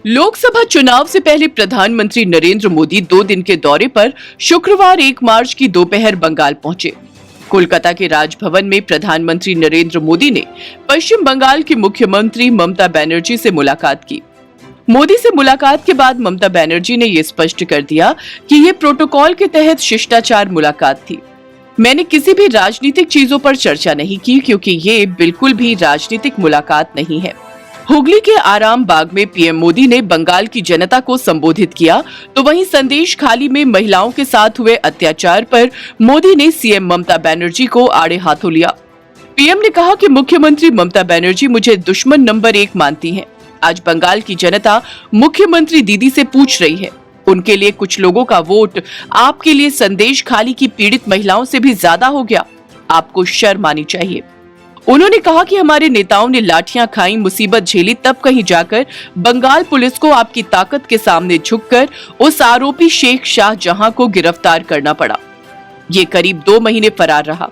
लोकसभा चुनाव से पहले प्रधानमंत्री नरेंद्र मोदी 2 दिन के दौरे पर शुक्रवार 1 मार्च की दोपहर बंगाल पहुंचे। कोलकाता के राजभवन में प्रधानमंत्री नरेंद्र मोदी ने पश्चिम बंगाल की मुख्यमंत्री ममता बनर्जी से मुलाकात की। मोदी से मुलाकात के बाद ममता बनर्जी ने यह स्पष्ट कर दिया कि ये प्रोटोकॉल के तहत शिष्टाचार मुलाकात थी। मैंने किसी भी राजनीतिक चीजों पर चर्चा नहीं की क्योंकि ये बिल्कुल भी राजनीतिक मुलाकात नहीं है। हुगली के आराम बाग में पीएम मोदी ने बंगाल की जनता को संबोधित किया, तो वहीं संदेश खाली में महिलाओं के साथ हुए अत्याचार पर मोदी ने सीएम ममता बनर्जी को आड़े हाथों लिया। पीएम ने कहा कि मुख्यमंत्री ममता बनर्जी मुझे दुश्मन नंबर 1 मानती हैं। आज बंगाल की जनता मुख्यमंत्री दीदी से पूछ रही है। उनके लिए कुछ लोगों का वोट आपके लिए संदेश खाली की पीड़ित महिलाओं से भी ज्यादा हो गया। आपको शर्म आनी चाहिए। उन्होंने कहा कि हमारे नेताओं ने लाठियां खाई, मुसीबत झेली, तब कहीं जाकर बंगाल पुलिस को आपकी ताकत के सामने झुककर उस आरोपी शेख शाहजहां को गिरफ्तार करना पड़ा। ये करीब 2 महीने फरार रहा।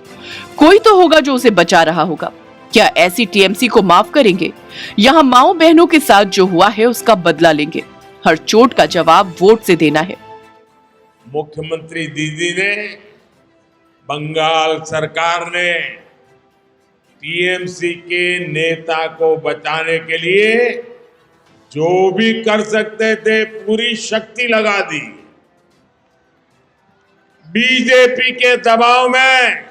कोई तो होगा जो उसे बचा रहा होगा। क्या ऐसी टीएमसी को माफ करेंगे? यहाँ माओ बहनों के साथ जो हुआ है उसका बदला लेंगे। हर चोट का जवाब वोट से देना है। मुख्यमंत्री दीदी ने, बंगाल सरकार ने टीएमसी के नेता को बचाने के लिए जो भी कर सकते थे पूरी शक्ति लगा दी। बीजेपी के दबाव में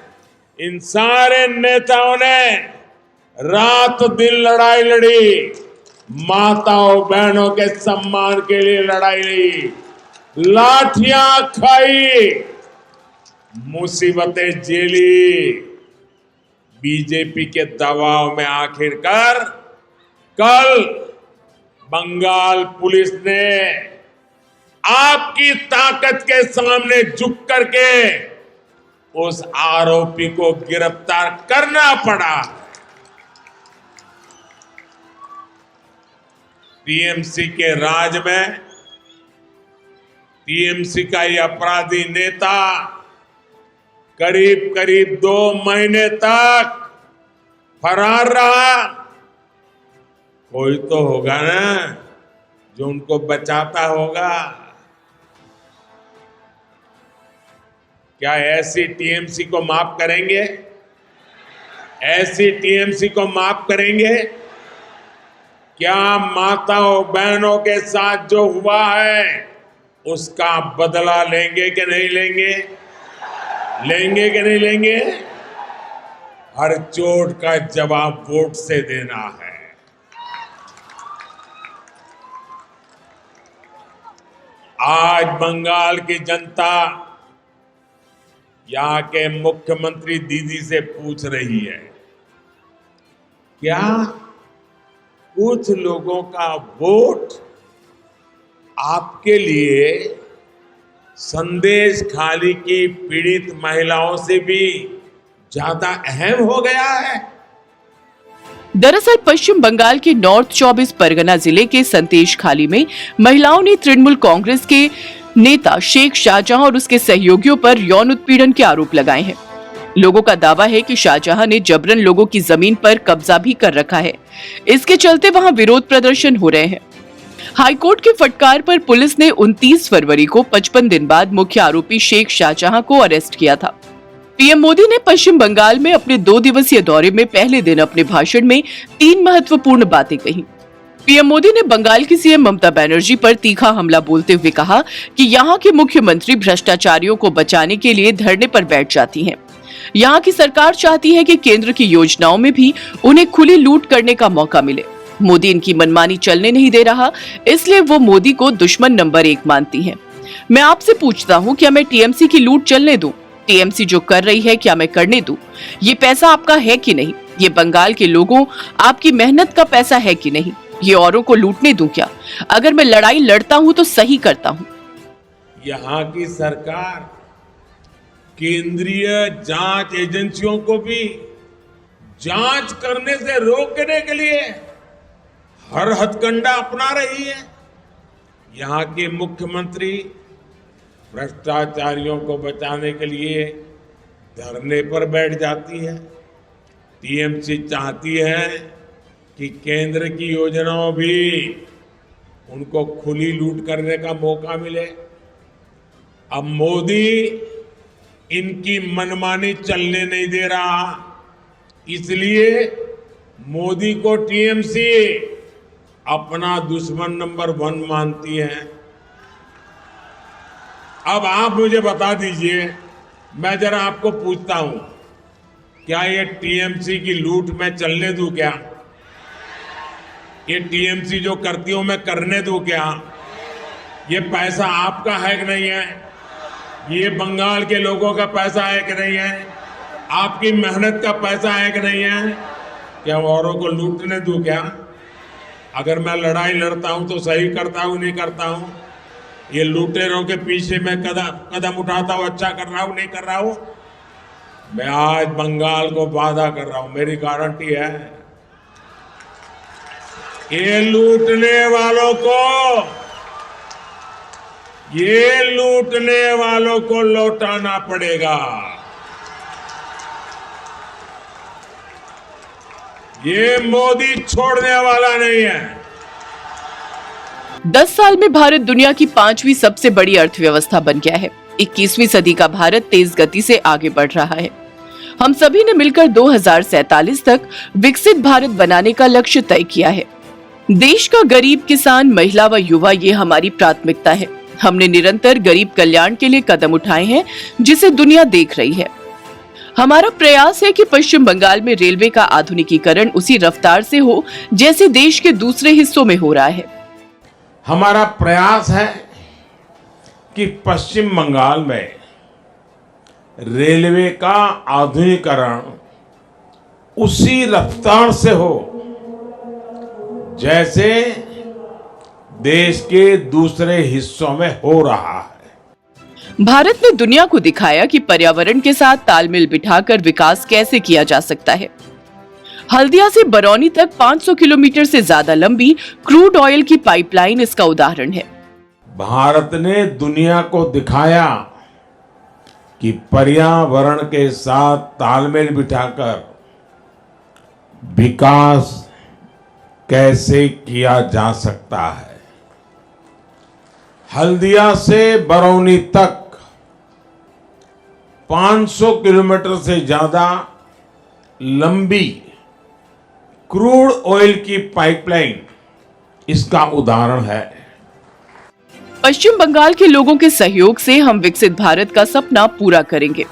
इन सारे नेताओं ने रात दिन लड़ाई लड़ी, माताओं बहनों के सम्मान के लिए लड़ाई लड़ी, लाठियां खाई, मुसीबतें झेली। बीजेपी के दबाव में आखिरकार कल बंगाल पुलिस ने आपकी ताकत के सामने झुक करके उस आरोपी को गिरफ्तार करना पड़ा। टीएमसी के राज में टीएमसी का ये अपराधी नेता करीब करीब 2 महीने तक फरार रहा। कोई तो होगा ना जो उनको बचाता होगा। क्या ऐसी टीएमसी को माफ करेंगे? ऐसी टीएमसी को माफ करेंगे? क्या माताओं बहनों के साथ जो हुआ है उसका बदला लेंगे कि नहीं लेंगे? लेंगे कि नहीं लेंगे? हर चोट का जवाब वोट से देना है। आज बंगाल की जनता यहाँ के मुख्यमंत्री दीदी से पूछ रही है, क्या कुछ लोगों का वोट आपके लिए संदेश खाली की पीड़ित महिलाओं से भी ज्यादा अहम हो गया है? दरअसल पश्चिम बंगाल के नॉर्थ 24 परगना जिले के संदेश खाली में महिलाओं ने तृणमूल कांग्रेस के नेता शेख शाहजहां और उसके सहयोगियों पर यौन उत्पीड़न के आरोप लगाए हैं। लोगों का दावा है कि शाहजहां ने जबरन लोगों की जमीन पर कब्जा भी कर रखा है। इसके चलते वहां विरोध प्रदर्शन हो रहे हैं। हाईकोर्ट के फटकार पर पुलिस ने 29 फरवरी को 55 दिन बाद मुख्य आरोपी शेख शाहजहां को अरेस्ट किया था। पीएम मोदी ने पश्चिम बंगाल में अपने 2 दिवसीय दौरे में पहले दिन अपने भाषण में 3 महत्वपूर्ण बातें कही। पीएम मोदी ने बंगाल की सीएम ममता बनर्जी पर तीखा हमला बोलते हुए कहा कि यहाँ के मुख्यमंत्री भ्रष्टाचारियों को बचाने के लिए धरने पर बैठ जाती हैं। यहाँ की सरकार चाहती है कि केंद्र की योजनाओं में भी उन्हें खुली लूट करने का मौका मिले। मोदी इनकी मनमानी चलने नहीं दे रहा, इसलिए वो मोदी को दुश्मन नंबर 1 मानती हैं। मैं आपसे पूछता हूँ, क्या मैं टीएमसी की लूट चलने दूं? टीएमसी जो कर रही है क्या मैं करने दूं? ये पैसा आपका है कि नहीं? ये बंगाल के लोगों आपकी मेहनत का पैसा है कि नहीं? ये औरों को लूटने दूं क्या? अगर मैं लड़ाई लड़ता हूं तो सही करता हूं। यहाँ की सरकार केंद्रीय जांच एजेंसियों को भी जांच करने से रोकने के लिए हर हथकंडा अपना रही है। यहाँ के मुख्यमंत्री भ्रष्टाचारियों को बचाने के लिए धरने पर बैठ जाती है। टीएमसी चाहती है कि केंद्र की योजनाओं भी उनको खुली लूट करने का मौका मिले। अब मोदी इनकी मनमानी चलने नहीं दे रहा, इसलिए मोदी को टीएमसी अपना दुश्मन नंबर 1 मानती है। अब आप मुझे बता दीजिए, मैं जरा आपको पूछता हूं, क्या ये टीएमसी की लूट मैं चलने दूं क्या? ये टीएमसी जो करती हूं मैं करने दूं क्या? ये पैसा आपका है कि नहीं है? ये बंगाल के लोगों का पैसा है कि नहीं है? आपकी मेहनत का पैसा है कि नहीं है? क्या औरों को लूटने दूं क्या? अगर मैं लड़ाई लड़ता हूं तो सही करता हूं, नहीं करता हूं? ये लुटेरों के पीछे मैं कदम उठाता हूं, अच्छा कर रहा हूं, नहीं कर रहा हूं? मैं आज बंगाल को वादा कर रहा हूं, मेरी गारंटी है, ये लूटने वालों को लौटाना पड़ेगा। ये मोदी छोड़ने वाला नहीं है। 10 साल में भारत दुनिया की 5वीं सबसे बड़ी अर्थव्यवस्था बन गया है। 21वीं सदी का भारत तेज गति से आगे बढ़ रहा है। हम सभी ने मिलकर 2047 तक विकसित भारत बनाने का लक्ष्य तय किया है। देश का गरीब, किसान, महिला व युवा ये हमारी प्राथमिकता है। हमने निरंतर गरीब कल्याण के लिए कदम उठाए हैं, जिसे दुनिया देख रही है। हमारा प्रयास है कि पश्चिम बंगाल में रेलवे का आधुनिकीकरण उसी रफ्तार से हो जैसे देश के दूसरे हिस्सों में हो रहा है। हमारा प्रयास है कि पश्चिम बंगाल में रेलवे का आधुनिकीकरण उसी रफ्तार से हो जैसे देश के दूसरे हिस्सों में हो रहा है। भारत ने दुनिया को दिखाया कि पर्यावरण के साथ तालमेल बिठाकर विकास कैसे किया जा सकता है। हल्दिया से बरौनी तक 500 किलोमीटर से ज्यादा लंबी क्रूड ऑयल की पाइपलाइन इसका उदाहरण है। भारत ने दुनिया को दिखाया कि पर्यावरण के साथ तालमेल बिठाकर विकास कैसे किया जा सकता है। हल्दिया से बरौनी तक 500 किलोमीटर से ज्यादा लंबी क्रूड ऑयल की पाइपलाइन इसका उदाहरण है। पश्चिम बंगाल के लोगों के सहयोग से हम विकसित भारत का सपना पूरा करेंगे।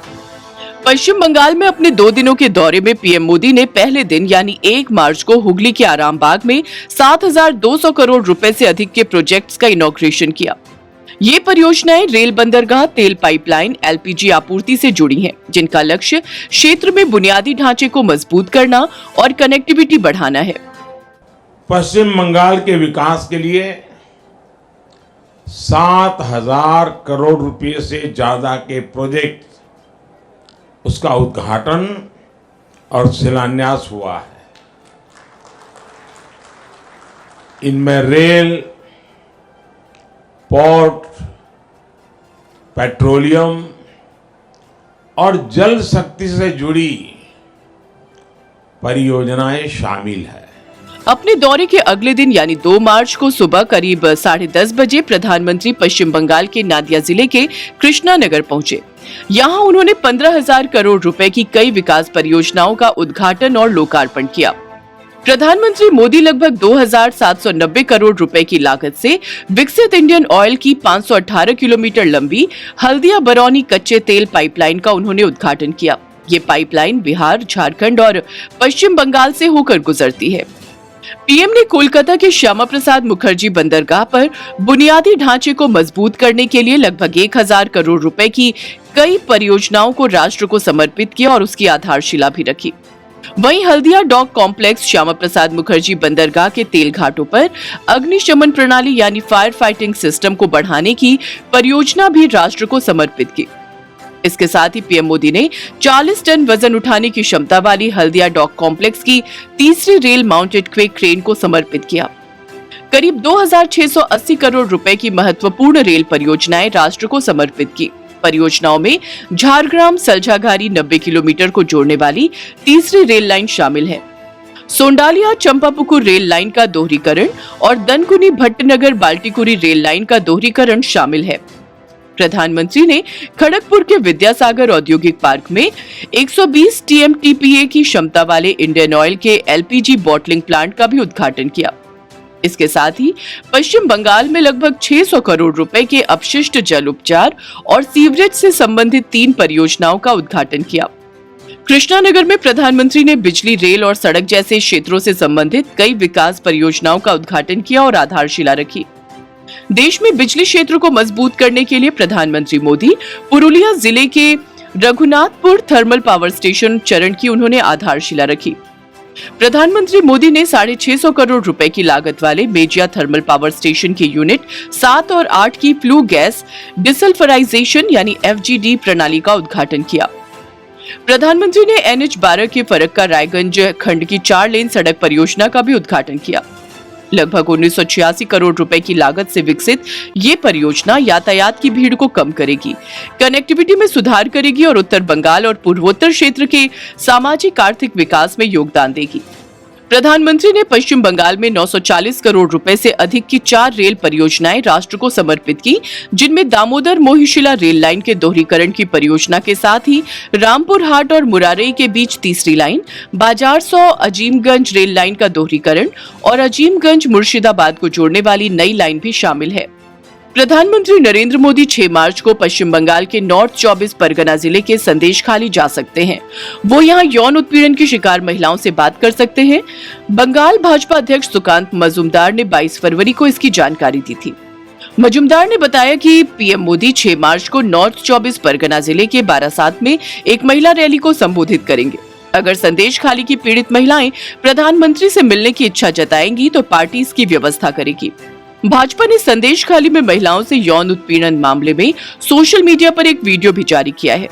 पश्चिम बंगाल में अपने 2 दिनों के दौरे में पीएम मोदी ने पहले दिन यानी 1 मार्च को हुगली के आरामबाग में 7,200 करोड़ रुपए से अधिक के प्रोजेक्ट्स का इनॉग्रेशन किया। ये परियोजनाएं रेल बंदरगाह, तेल पाइपलाइन, एलपीजी आपूर्ति से जुड़ी हैं, जिनका लक्ष्य क्षेत्र में बुनियादी ढांचे को मजबूत करना और कनेक्टिविटी बढ़ाना है। पश्चिम बंगाल के विकास के लिए 7,000 करोड़ रुपए से ज्यादा के प्रोजेक्ट उसका उद्घाटन और शिलान्यास हुआ है। इनमें रेल, पोर्ट, पेट्रोलियम और जल शक्ति से जुड़ी परियोजनाएं शामिल है। अपने दौरे के अगले दिन यानी 2 मार्च को सुबह करीब 10:30 बजे प्रधानमंत्री पश्चिम बंगाल के नादिया जिले के कृष्णानगर पहुंचे। यहां उन्होंने 15,000 करोड़ रुपए की कई विकास परियोजनाओं का उद्घाटन और लोकार्पण किया। प्रधानमंत्री मोदी लगभग 2,790 करोड़ रुपए की लागत से विकसित इंडियन ऑयल की 518 किलोमीटर लंबी हल्दिया बरौनी कच्चे तेल पाइपलाइन का उन्होंने उद्घाटन किया। ये पाइपलाइन बिहार, झारखंड और पश्चिम बंगाल से होकर गुजरती है। पीएम ने कोलकाता के श्यामा प्रसाद मुखर्जी बंदरगाह पर बुनियादी ढांचे को मजबूत करने के लिए लगभग 1,000 करोड़ रुपए की कई परियोजनाओं को राष्ट्र को समर्पित किया और उसकी आधारशिला भी रखी। वहीं हल्दिया डॉक कॉम्प्लेक्स, श्यामा प्रसाद मुखर्जी बंदरगाह के तेल घाटों पर अग्निशमन प्रणाली यानी फायर फाइटिंग सिस्टम को बढ़ाने की परियोजना भी राष्ट्र को समर्पित की। इसके साथ ही पीएम मोदी ने 40 टन वजन उठाने की क्षमता वाली हल्दिया डॉक कॉम्प्लेक्स की तीसरी रेल माउंटेड क्विक क्रेन को समर्पित किया। करीब 2680 करोड़ रुपए की महत्वपूर्ण रेल परियोजनाएं राष्ट्र को समर्पित की। परियोजनाओं में झारग्राम सलझागारी 90 किलोमीटर को जोड़ने वाली तीसरी रेल लाइन शामिल है। सोंडालिया चंपापुकुर रेल लाइन का दोहरीकरण और दनकुनी भट्टनगर बाल्टीकुरी रेल लाइन का दोहरीकरण शामिल है। प्रधानमंत्री ने खड़गपुर के विद्यासागर औद्योगिक पार्क में 120 TMTPA की क्षमता वाले इंडियन ऑयल के LPG बॉटलिंग प्लांट का भी उद्घाटन किया। इसके साथ ही पश्चिम बंगाल में लगभग 600 करोड़ रुपए के अपशिष्ट जल उपचार और सीवरेज से संबंधित 3 परियोजनाओं का उद्घाटन किया। कृष्णानगर में प्रधानमंत्री ने बिजली, रेल और सड़क जैसे क्षेत्रों से संबंधित कई विकास परियोजनाओं का उद्घाटन किया और आधारशिला रखी। देश में बिजली क्षेत्र को मजबूत करने के लिए प्रधानमंत्री मोदी पुरुलिया जिले के रघुनाथपुर थर्मल पावर स्टेशन चरण की उन्होंने आधारशिला रखी। प्रधानमंत्री मोदी ने 650 करोड़ रुपए की लागत वाले मेजिया थर्मल पावर स्टेशन के यूनिट 7 और 8 की फ्लू गैस डिसल्फराइजेशन यानी FGD प्रणाली का उद्घाटन किया। प्रधानमंत्री ने NH-12 के फरक्का रायगंज खंड की 4 लेन सड़क परियोजना का भी उद्घाटन किया। लगभग 1986 करोड़ रुपए की लागत से विकसित ये परियोजना यातायात की भीड़ को कम करेगी, कनेक्टिविटी में सुधार करेगी और उत्तर बंगाल और पूर्वोत्तर क्षेत्र के सामाजिक आर्थिक विकास में योगदान देगी। प्रधानमंत्री ने पश्चिम बंगाल में 940 करोड़ रुपए से अधिक की 4 रेल परियोजनाएं राष्ट्र को समर्पित की, जिनमें दामोदर मोहिशिला रेल लाइन के दोहरीकरण की परियोजना के साथ ही रामपुर हाट और मुरारई के बीच तीसरी लाइन, बाजार 100 अजीमगंज रेल लाइन का दोहरीकरण और अजीमगंज मुर्शिदाबाद को जोड़ने वाली नई लाइन भी शामिल है। प्रधानमंत्री नरेंद्र मोदी 6 मार्च को पश्चिम बंगाल के नॉर्थ 24 परगना जिले के संदेशखाली जा सकते हैं। वो यहां यौन उत्पीड़न की शिकार महिलाओं से बात कर सकते हैं। बंगाल भाजपा अध्यक्ष सुकांत मजूमदार ने 22 फरवरी को इसकी जानकारी दी थी। मजूमदार ने बताया कि पीएम मोदी 6 मार्च को नॉर्थ 24 परगना जिले के बारासात में एक महिला रैली को संबोधित करेंगे। अगर संदेशखाली की पीड़ित महिलाएं प्रधानमंत्री से मिलने की इच्छा जताएंगी तो पार्टी इसकी व्यवस्था करेगी। भाजपा ने संदेशखाली में महिलाओं से यौन उत्पीड़न मामले में सोशल मीडिया पर एक वीडियो भी जारी किया है।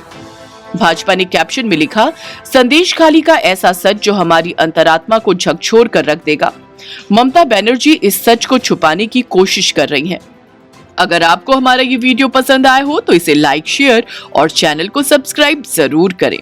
भाजपा ने कैप्शन में लिखा, संदेशखाली का ऐसा सच जो हमारी अंतरात्मा को झकझोर कर रख देगा। ममता बनर्जी इस सच को छुपाने की कोशिश कर रही हैं। अगर आपको हमारा ये वीडियो पसंद आया हो तो इसे लाइक, शेयर और चैनल को सब्सक्राइब जरूर करें।